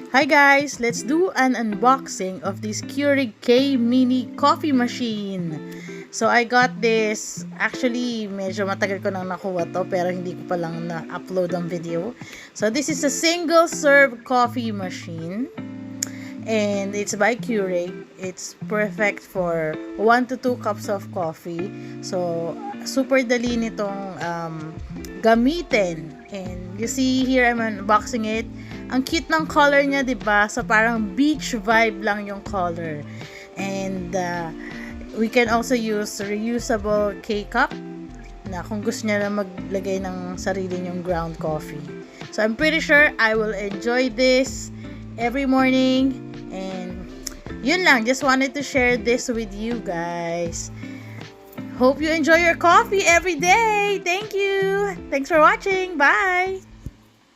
Hi guys! Let's do an unboxing of this Keurig K Mini Coffee Machine. So I got this, actually medyo matagal ko nang nakuha to pero hindi ko pa lang na-upload ang video. So this is a single serve coffee machine and it's by Keurig. It's perfect for 1 to 2 cups of coffee. So super dali nitong gamitin. And you see here I'm unboxing it. Ang cute ng color niya, 'di ba? So parang beach vibe lang yung color. And we can also use reusable K-cup na kung gusto niya na maglagay ng sarili niyong ground coffee. So I'm pretty sure I will enjoy this every morning. And yun lang, just wanted to share this with you guys. Hope you enjoy your coffee every day. Thank you. Thanks for watching. Bye.